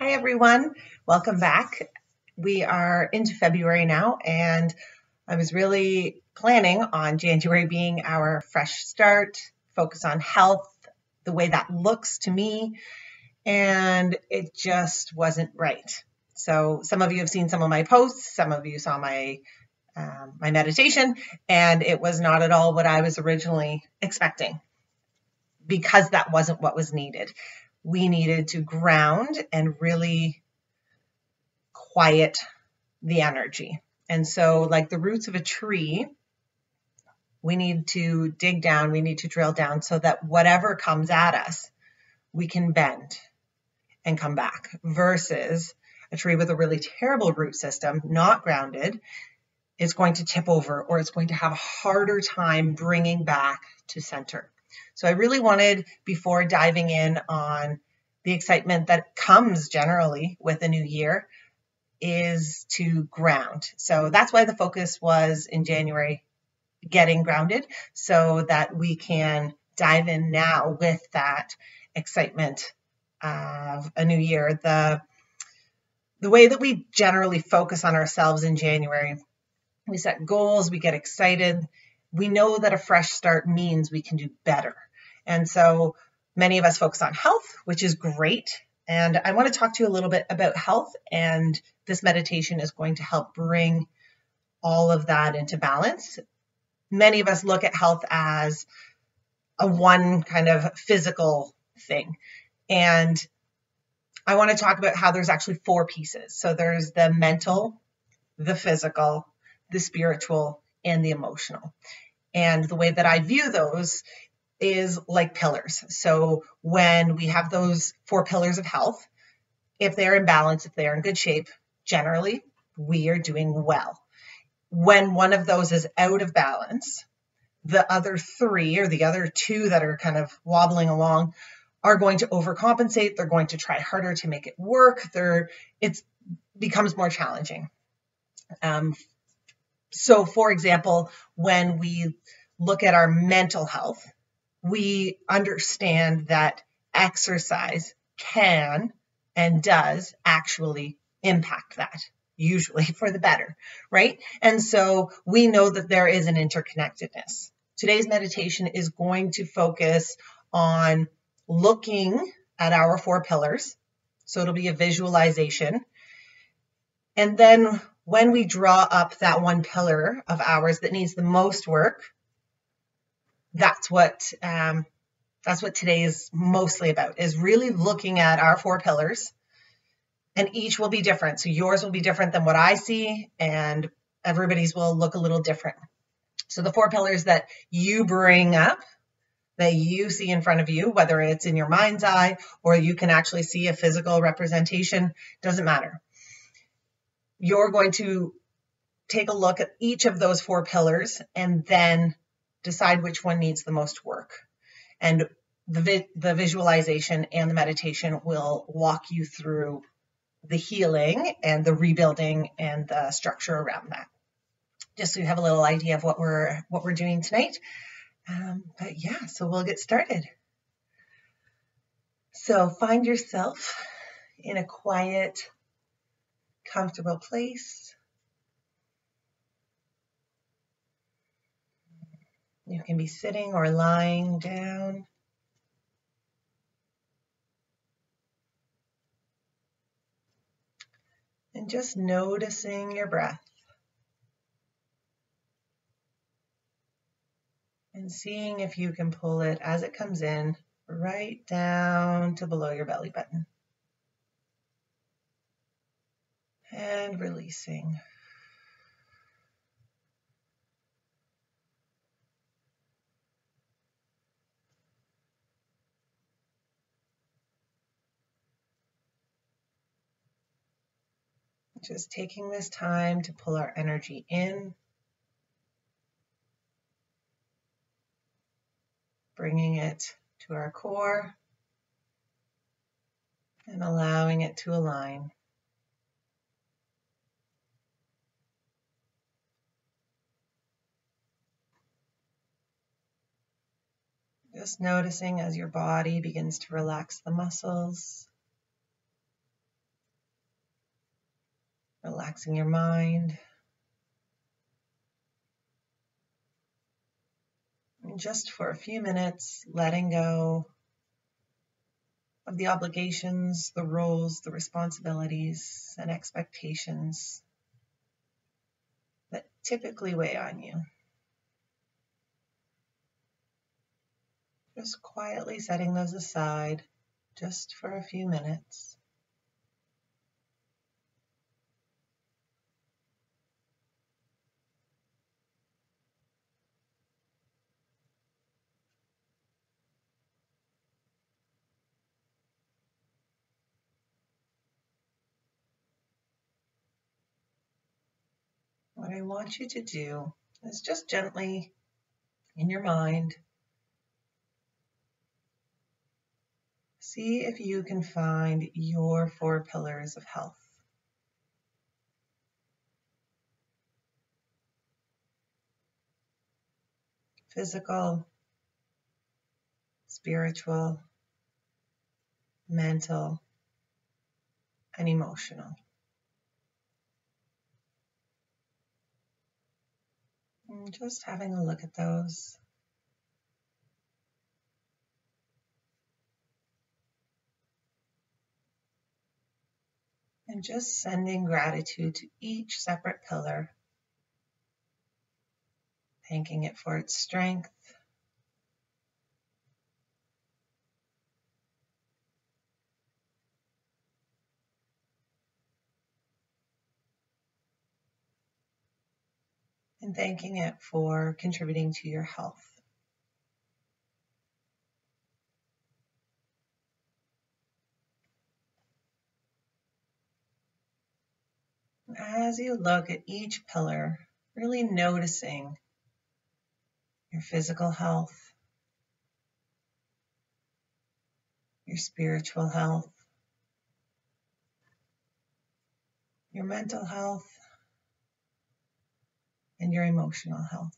Hi everyone, welcome back. We are into February now, and I was really planning on January being our fresh start, focus on health, the way that looks to me, and it just wasn't right. So some of you have seen some of my posts, some of you saw my meditation, and it was not at all what I was originally expecting because that wasn't what was needed. We needed to ground and really quiet the energy. And so, like the roots of a tree, we need to dig down, we need to drill down so that whatever comes at us, we can bend and come back, versus a tree with a really terrible root system, not grounded, is going to tip over or it's going to have a harder time bringing back to center. So I really wanted, before diving in on the excitement that comes generally with a new year, is to ground. So that's why the focus was in January, getting grounded, so that we can dive in now with that excitement of a new year. The way that we generally focus on ourselves in January, we set goals, we get excited. We know that a fresh start means we can do better. And so many of us focus on health, which is great. And I want to talk to you a little bit about health, and this meditation is going to help bring all of that into balance. Many of us look at health as a one kind of physical thing. And I want to talk about how there's actually four pieces. So there's the mental, the physical, the spiritual, and the emotional. And the way that I view those is like pillars. So when we have those four pillars of health, if they're in balance, if they're in good shape, generally we are doing well. When one of those is out of balance, the other three, or the other two that are kind of wobbling along, are going to overcompensate. They're going to try harder to make it work. It becomes more challenging. So for example, when we look at our mental health, we understand that exercise can and does actually impact that, usually for the better, right? And so we know that there is an interconnectedness. Today's meditation is going to focus on looking at our four pillars. So it'll be a visualization. And then when we draw up that one pillar of ours that needs the most work, that's what today is mostly about, is really looking at our four pillars, and each will be different. So yours will be different than what I see, and everybody's will look a little different. So the four pillars that you bring up, that you see in front of you, whether it's in your mind's eye or you can actually see a physical representation, doesn't matter. You're going to take a look at each of those four pillars and then decide which one needs the most work. And the visualization and the meditation will walk you through the healing and the rebuilding and the structure around that, just so you have a little idea of what we're doing tonight. But yeah, so we'll get started. So find yourself in a quiet, comfortable place. You can be sitting or lying down. And just noticing your breath. And seeing if you can pull it as it comes in right down to below your belly button. And releasing. Just taking this time to pull our energy in, bringing it to our core, and allowing it to align. Just noticing as your body begins to relax the muscles. relaxing your mind, and just for a few minutes, letting go of the obligations, the roles, the responsibilities, and expectations that typically weigh on you. Just quietly setting those aside just for a few minutes. What I want you to do is just gently in your mind, see if you can find your 4 pillars of health. Physical, spiritual, mental, and emotional. And just having a look at those. And just sending gratitude to each separate pillar, thanking it for its strength, and thanking it for contributing to your health. As you look at each pillar, really noticing your physical health, your spiritual health, your mental health, and your emotional health.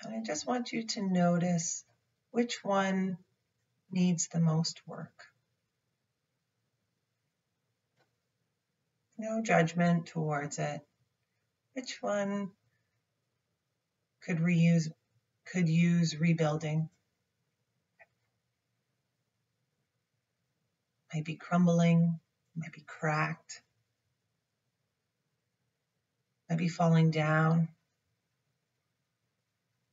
And I just want you to notice which one needs the most work. No judgment towards it. Which one could use rebuilding? Might be crumbling, might be cracked, might be falling down,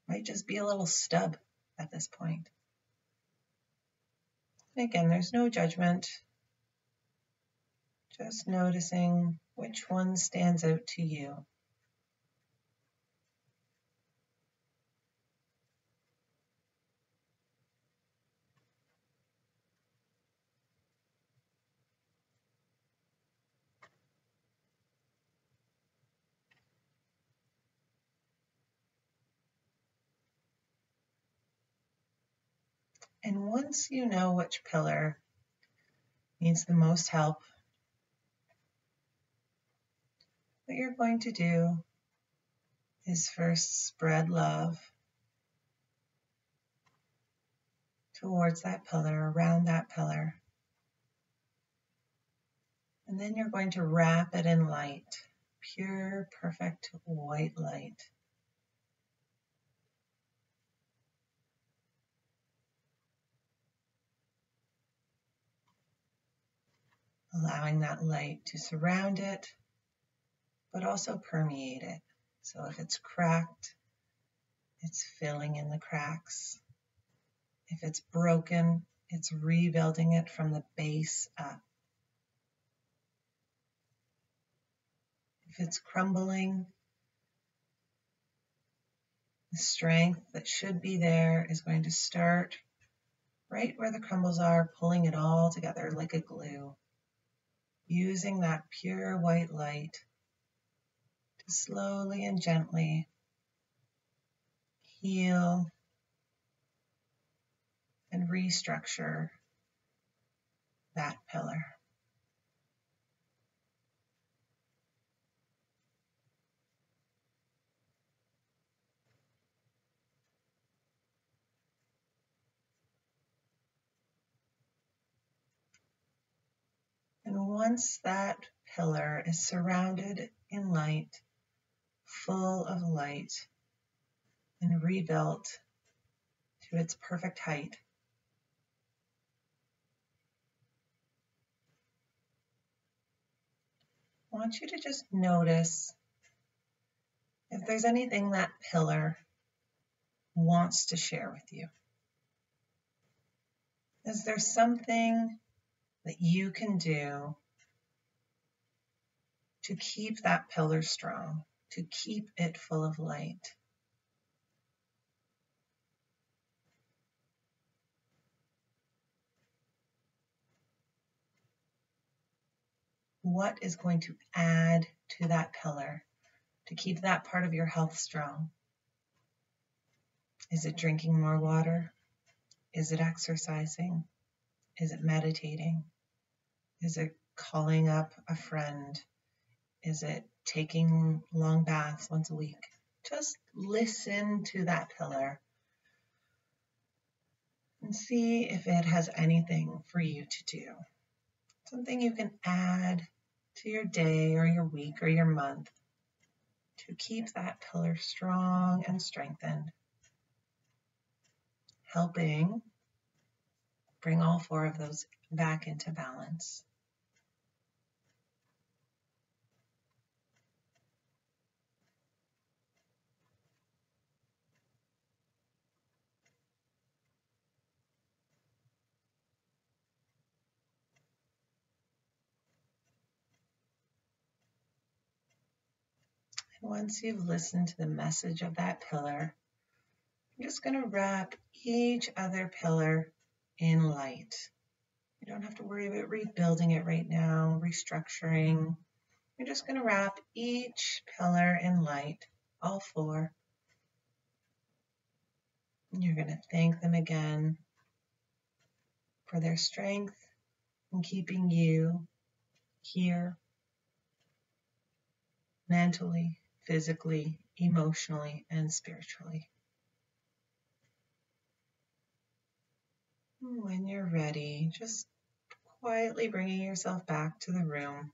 might just be a little stub at this point. And again, there's no judgment, just noticing which one stands out to you. And once you know which pillar needs the most help, what you're going to do is first spread love towards that pillar, around that pillar. And then you're going to wrap it in light, pure, perfect white light. Allowing that light to surround it, but also permeate it. So if it's cracked, it's filling in the cracks. If it's broken, it's rebuilding it from the base up. If it's crumbling, the strength that should be there is going to start right where the crumbles are, pulling it all together like a glue, using that pure white light to slowly and gently heal and restructure that pillar. once that pillar is surrounded in light, full of light, and rebuilt to its perfect height, I want you to just notice if there's anything that pillar wants to share with you. Is there something that you can do to keep that pillar strong, to keep it full of light? What is going to add to that pillar to keep that part of your health strong? Is it drinking more water? Is it exercising? Is it meditating? Is it calling up a friend? Is it taking long baths once a week? Just listen to that pillar and see if it has anything for you to do. Something you can add to your day or your week or your month to keep that pillar strong and strengthened, helping bring all four of those back into balance. And once you've listened to the message of that pillar, I'm just going to wrap each other pillar in light. You don't have to worry about rebuilding it right now, restructuring. You're just going to wrap each pillar in light, all four. And you're going to thank them again for their strength in keeping you here mentally, physically, emotionally, and spiritually. When you're ready, just quietly bringing yourself back to the room.